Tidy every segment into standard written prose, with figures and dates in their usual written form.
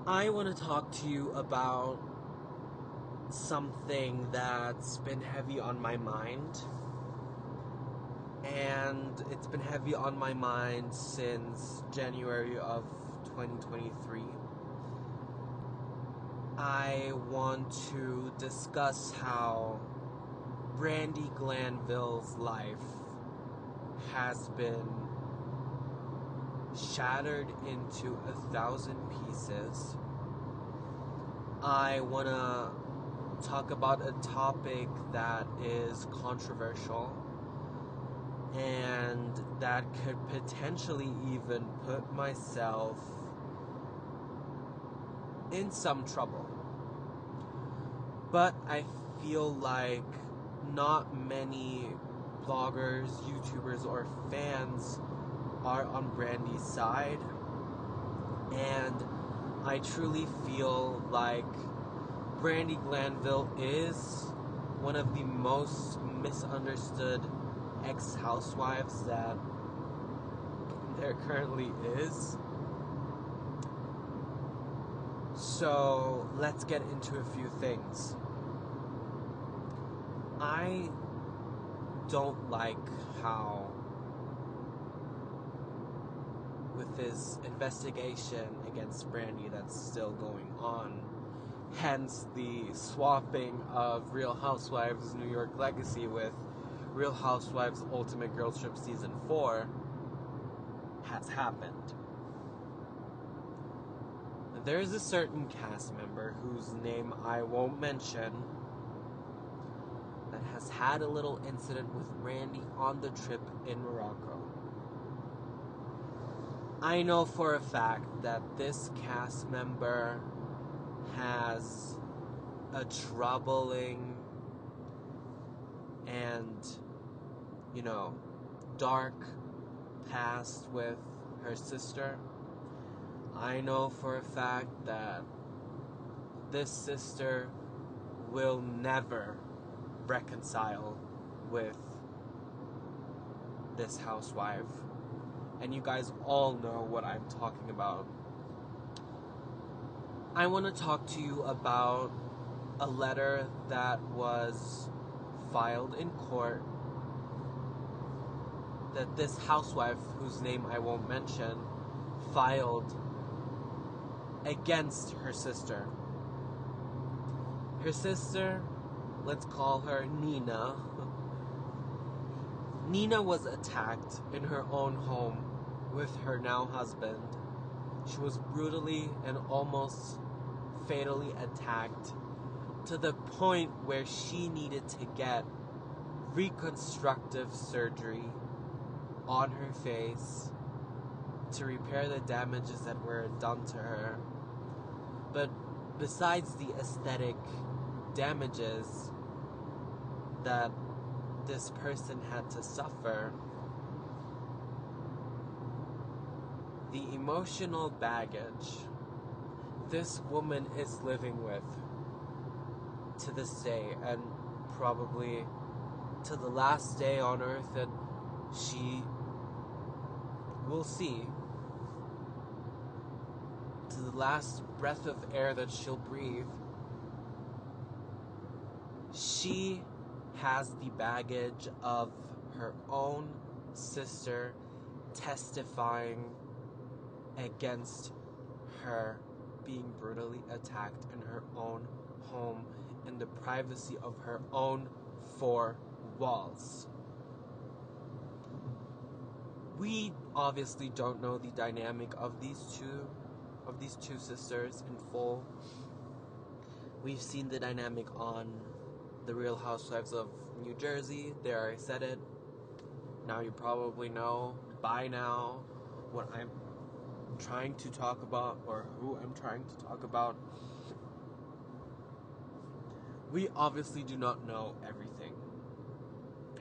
I want to talk to you about something that's been heavy on my mind. And it's been heavy on my mind since January of 2023. I want to discuss how Brandi Glanville's life has been shattered into 1,000 pieces. I want to talk about a topic that is controversial and that could potentially even put myself in some trouble. But I feel like not many bloggers, YouTubers, or fans are on Brandi's side, and I truly feel like Brandi Glanville is one of the most misunderstood ex-housewives that there currently is. So let's get into a few things. I don't like how, with this investigation against Brandi that's still going on, hence the swapping of Real Housewives New York Legacy with Real Housewives Ultimate Girls Trip Season 4, has happened. There is a certain cast member whose name I won't mention that has had a little incident with Brandi on the trip in Morocco. I know for a fact that this cast member has a troubling and, dark past with her sister. I know for a fact that this sister will never reconcile with this housewife. And you guys all know what I'm talking about. I want to talk to you about a letter that was filed in court that this housewife, whose name I won't mention, filed against her sister. Her sister, let's call her Nina. Nina was attacked in her own home with her now husband. She was brutally and almost fatally attacked to the point where she needed to get reconstructive surgery on her face to repair the damages that were done to her. But besides the aesthetic damages that this person had to suffer, the emotional baggage this woman is living with to this day, and probably to the last day on earth that she will see, to the last breath of air that she'll breathe, she has the baggage of her own sister testifying against her being brutally attacked in her own home in the privacy of her own four walls. We obviously don't know the dynamic of these two sisters in full. We've seen the dynamic on The Real Housewives of New Jersey. There, I said it. Now you probably know by now what I'm trying to talk about, or who I'm trying to talk about. We obviously do not know everything.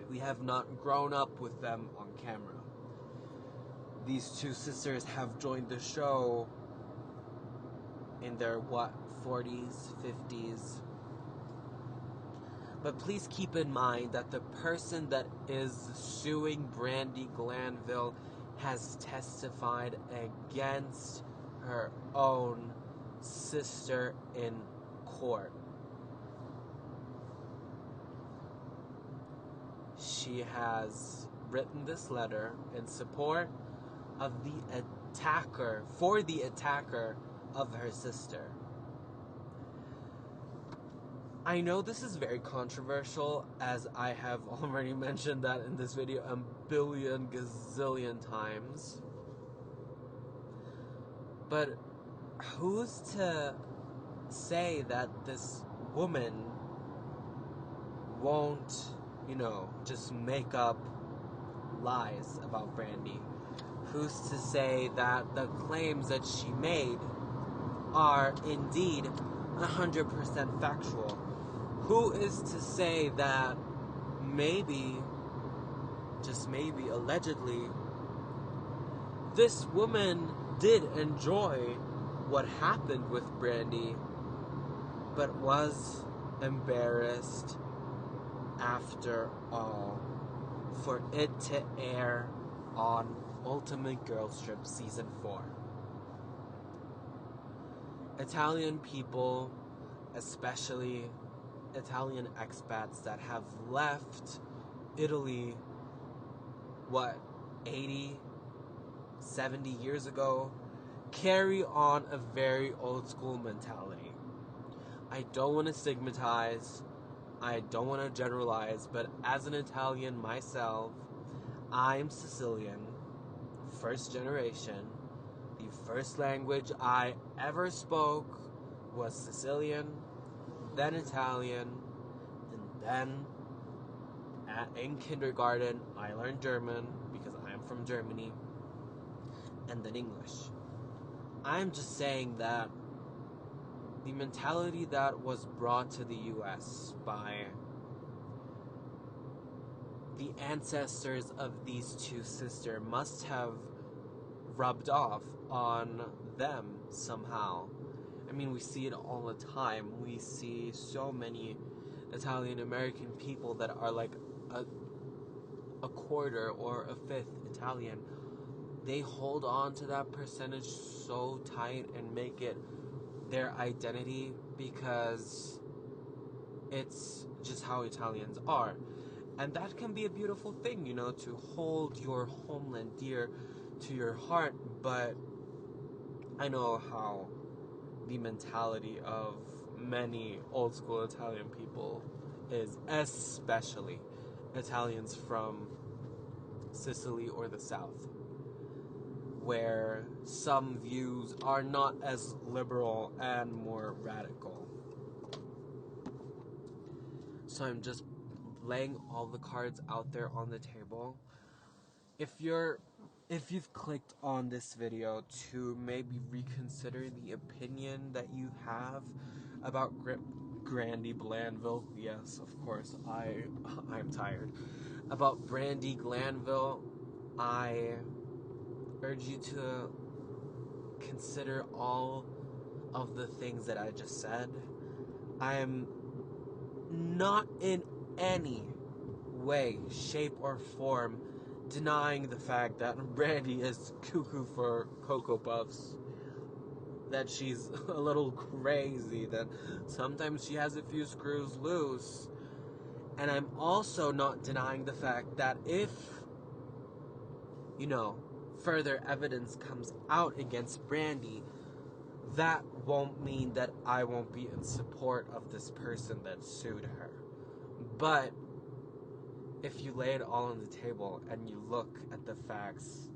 We have not grown up with them on camera. These two sisters have joined the show in their, 40s, 50s. But please keep in mind that the person that is suing Brandi Glanville has testified against her own sister in court. She has written this letter in support of the attacker, for the attacker of her sister. I know this is very controversial, as I have already mentioned that in this video a billion gazillion times. But who's to say that this woman won't, just make up lies about Brandi? Who's to say that the claims that she made are indeed 100% factual? Who is to say that maybe, just maybe, allegedly, this woman did enjoy what happened with Brandi, but was embarrassed after all for it to air on Ultimate Girls Trip Season 4. Italian people, especially Italian expats that have left Italy, 80, 70 years ago, carry on a very old school mentality. I don't want to stigmatize, I don't want to generalize, but as an Italian myself, I'm Sicilian, first generation. The first language I ever spoke was Sicilian, then Italian, and then in kindergarten I learned German because I'm from Germany, and then English. I'm just saying that the mentality that was brought to the US by the ancestors of these two sisters must have rubbed off on them somehow. I mean, we see it all the time. We see so many Italian American people that are like a quarter or a fifth Italian. They hold on to that percentage so tight and make it their identity because it's just how Italians are. And that can be a beautiful thing, to hold your homeland dear to your heart, but I know how the mentality of many old school Italian people is, especially Italians from Sicily or the South, where some views are not as liberal and more radical. So I'm just laying all the cards out there on the table. If you've clicked on this video to maybe reconsider the opinion that you have about Brandi Glanville, yes, of course, I'm tired. About Brandi Glanville, I urge you to consider all of the things that I just said. I am not in any way, shape, or form denying the fact that Brandi is cuckoo for Cocoa Puffs, that she's a little crazy, that sometimes she has a few screws loose. And I'm also not denying the fact that if, further evidence comes out against Brandi, that won't mean that I won't be in support of this person that sued her. But if you lay it all on the table and you look at the facts,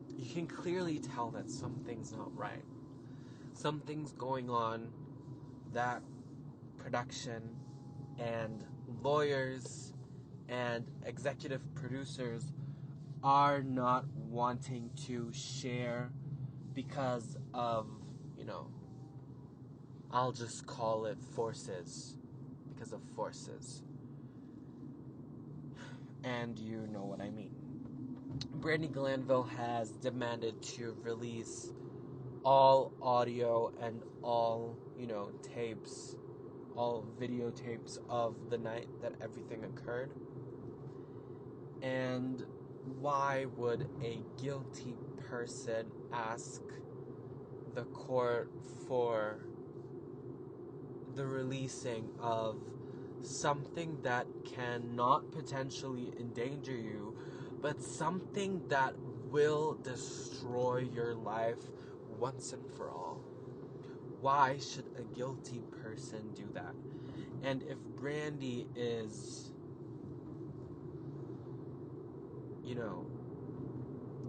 you can clearly tell that something's not right. Something's going on that production and lawyers and executive producers are not wanting to share because of, I'll just call it forces. Because of forces. And you know what I mean. Brandi Glanville has demanded to release all audio and all, tapes, all videotapes of the night that everything occurred. And why would a guilty person ask the court for the releasing of something that cannot potentially endanger you, but something that will destroy your life once and for all. Why should a guilty person do that? And if Brandi is,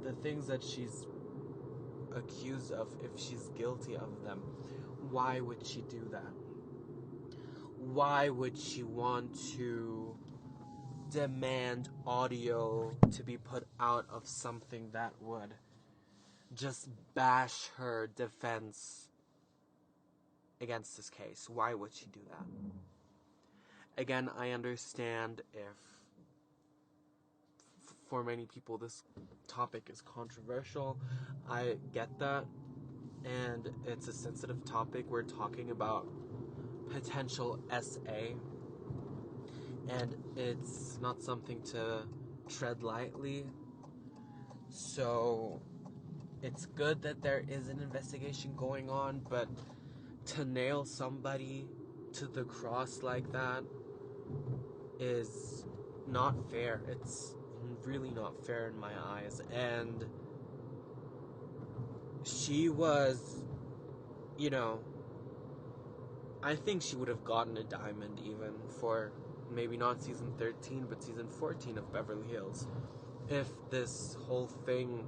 the things that she's accused of, if she's guilty of them, why would she do that? Why would she want to demand audio to be put out of something that would just bash her defense against this case? Why would she do that? Again, I understand if for many people this topic is controversial. I get that. And it's a sensitive topic. We're talking about potential SA. And it's not something to tread lightly. So it's good that there is an investigation going on, but to nail somebody to the cross like that is not fair. It's really not fair in my eyes. And she was, I think she would have gotten a diamond even for maybe not season 13, but season 14 of Beverly Hills, if this whole thing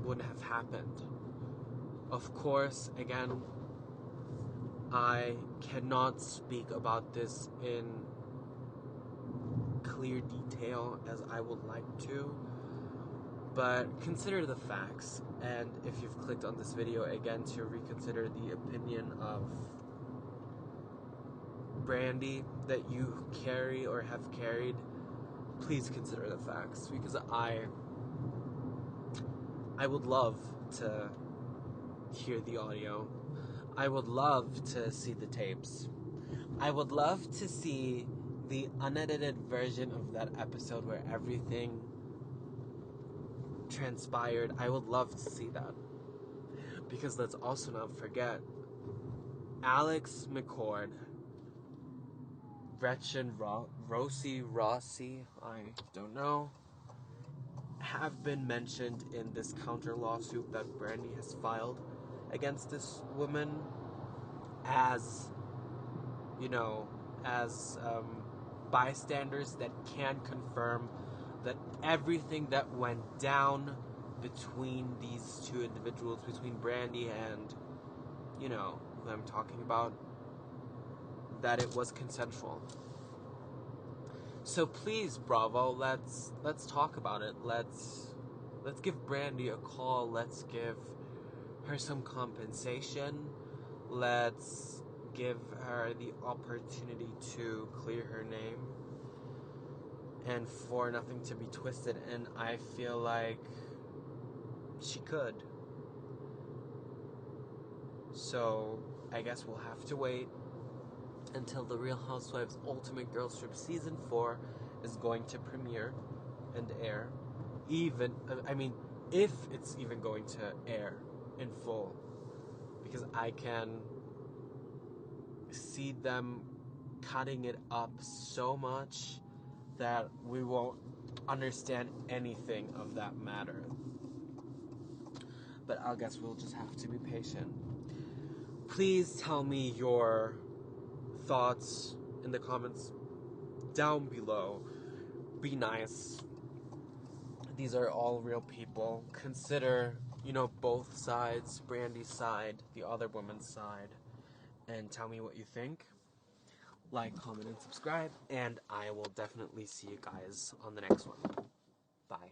wouldn't have happened. Of course, again, I cannot speak about this in clear detail as I would like to, but consider the facts. And if you've clicked on this video again to reconsider the opinion of Brandi that you carry or have carried, please consider the facts, because I would love to hear the audio. I would love to see the tapes. I would love to see the unedited version of that episode where everything transpired. I would love to see that. Because let's also not forget, Alex McCord, Gretchen Rossi, I don't know, have been mentioned in this counter lawsuit that Brandi has filed against this woman as, bystanders that can confirm that everything that went down between these two individuals, between Brandi and, who I'm talking about, that it was consensual. So please, Bravo, let's talk about it. Let's give Brandi a call. Let's give her some compensation. Let's give her the opportunity to clear her name and for nothing to be twisted. And I feel like she could. So I guess we'll have to wait until The Real Housewives Ultimate Girls Trip Season 4 is going to premiere and air. If it's even going to air in full. Because I can see them cutting it up so much that we won't understand anything of that matter. But I guess we'll just have to be patient. Please tell me your thoughts in the comments down below. Be nice. These are all real people. Consider, both sides, Brandi's side, the other woman's side, and tell me what you think. Like, comment, and subscribe, and I will definitely see you guys on the next one. Bye.